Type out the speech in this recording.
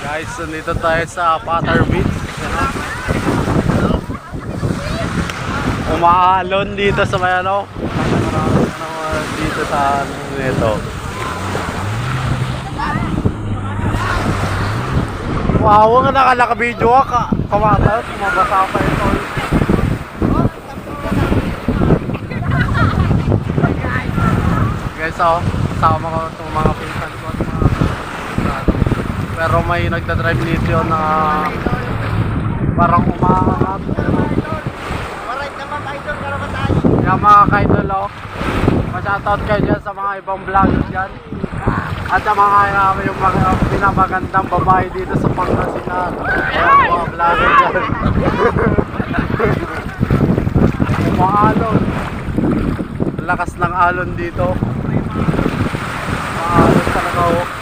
Guys, nandito tayo sa Pater Beach. Umaalon dito sa may ano. Dito sa nito. Wow, nga nakalaka-video ka. Kamatas, mabasa pa ito. Guys, oh, kasama ko itong mga pinsan ko at mga pero may nagdadrive dito na parang umaangat. Alright naman idol, karapatan. Kaya mga kaidol, oh, ma-shoutout kayo dyan sa mga ibang vloggers dyan. At sa mga yung mga pinamagandang babae dito sa Pangasinan. Mga vloggers dyan. Umaalon. Lakas ng alon dito. Umaalon talaga, oh.